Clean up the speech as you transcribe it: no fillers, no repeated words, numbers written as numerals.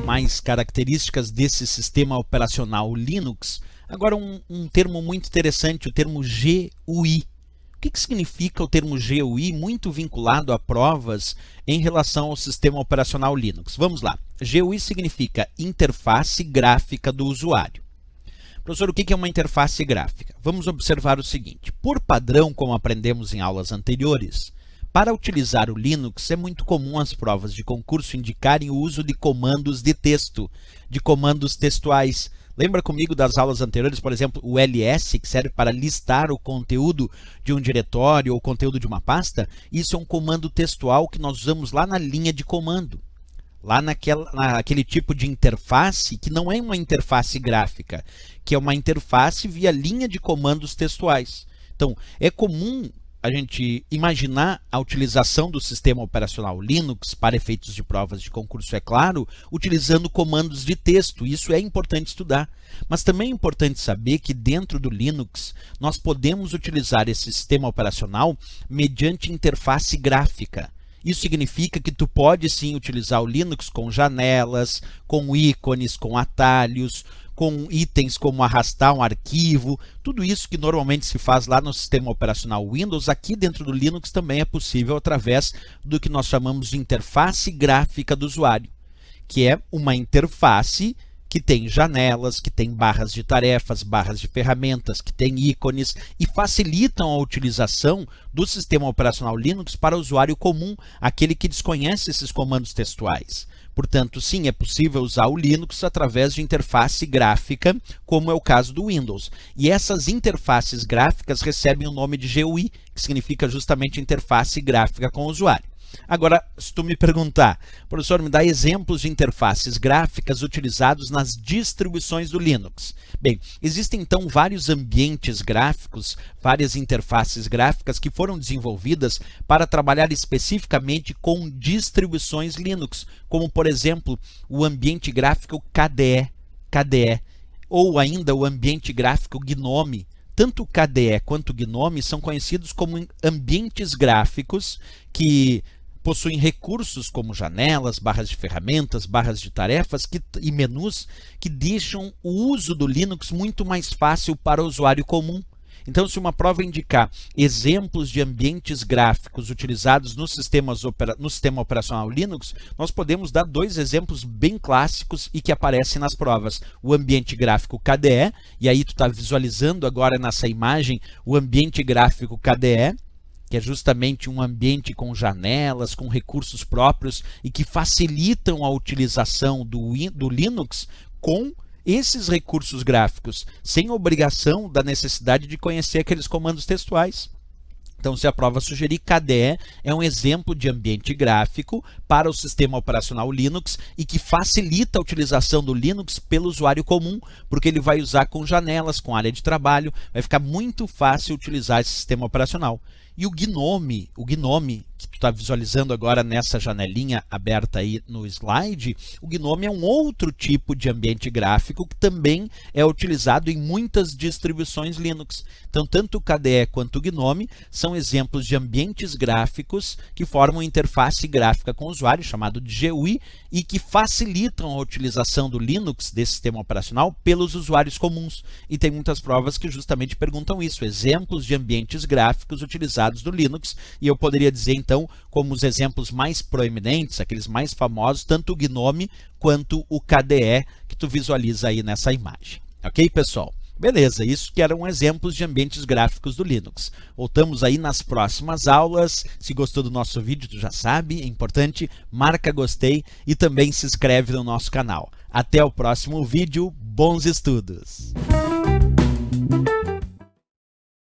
mais características desse sistema operacional Linux, agora um termo muito interessante, o termo GUI. O que significa o termo GUI, muito vinculado a provas em relação ao sistema operacional Linux? Vamos lá. GUI significa interface gráfica do usuário. Professor, o que é uma interface gráfica? Vamos observar o seguinte. Por padrão, como aprendemos em aulas anteriores, para utilizar o Linux é muito comum as provas de concurso indicarem o uso de comandos de texto, de comandos textuais. Lembra comigo das aulas anteriores, por exemplo, o ls, que serve para listar o conteúdo de um diretório ou o conteúdo de uma pasta? Isso é um comando textual que nós usamos lá na linha de comando. Lá naquele tipo de interface que não é uma interface gráfica, que é uma interface via linha de comandos textuais. Então, é comum a gente imaginar a utilização do sistema operacional Linux para efeitos de provas de concurso, é claro, utilizando comandos de texto. Isso é importante estudar. Mas também é importante saber que dentro do Linux nós podemos utilizar esse sistema operacional mediante interface gráfica. Isso significa que tu pode sim utilizar o Linux com janelas, com ícones, com atalhos, com itens como arrastar um arquivo, tudo isso que normalmente se faz lá no sistema operacional Windows, aqui dentro do Linux também é possível através do que nós chamamos de interface gráfica do usuário, que é uma interface que tem janelas, que tem barras de tarefas, barras de ferramentas, que tem ícones e facilitam a utilização do sistema operacional Linux para o usuário comum, aquele que desconhece esses comandos textuais. Portanto, sim, é possível usar o Linux através de interface gráfica, como é o caso do Windows. E essas interfaces gráficas recebem o nome de GUI, que significa justamente interface gráfica com o usuário. Agora, se tu me perguntar, professor, me dá exemplos de interfaces gráficas utilizados nas distribuições do Linux. Bem, existem então vários ambientes gráficos, várias interfaces gráficas que foram desenvolvidas para trabalhar especificamente com distribuições Linux, como por exemplo o ambiente gráfico KDE, ou ainda o ambiente gráfico GNOME. Tanto o KDE quanto o GNOME são conhecidos como ambientes gráficos que possuem recursos como janelas, barras de ferramentas, barras de tarefas e menus que deixam o uso do Linux muito mais fácil para o usuário comum. Então, se uma prova indicar exemplos de ambientes gráficos utilizados no sistema operacional Linux, nós podemos dar dois exemplos bem clássicos e que aparecem nas provas. O ambiente gráfico KDE, e aí tu está visualizando agora nessa imagem o ambiente gráfico KDE, que é justamente um ambiente com janelas, com recursos próprios e que facilitam a utilização do Linux com esses recursos gráficos, sem obrigação da necessidade de conhecer aqueles comandos textuais. Então, se a prova sugerir, KDE é um exemplo de ambiente gráfico para o sistema operacional Linux e que facilita a utilização do Linux pelo usuário comum, porque ele vai usar com janelas, com área de trabalho, vai ficar muito fácil utilizar esse sistema operacional. E o GNOME, que tu está visualizando agora nessa janelinha aberta aí no slide, o GNOME é um outro tipo de ambiente gráfico que também é utilizado em muitas distribuições Linux. Então, tanto o KDE quanto o GNOME são exemplos de ambientes gráficos que formam interface gráfica com o usuário, chamado de GUI, e que facilitam a utilização do Linux, desse sistema operacional, pelos usuários comuns. E tem muitas provas que justamente perguntam isso, exemplos de ambientes gráficos utilizados do Linux, e eu poderia dizer então como os exemplos mais proeminentes, aqueles mais famosos, tanto o GNOME quanto o KDE que tu visualiza aí nessa imagem. Ok, pessoal? Beleza, isso que eram exemplos de ambientes gráficos do Linux. Voltamos aí nas próximas aulas. Se gostou do nosso vídeo, tu já sabe, é importante, marca gostei e também se inscreve no nosso canal. Até o próximo vídeo, bons estudos!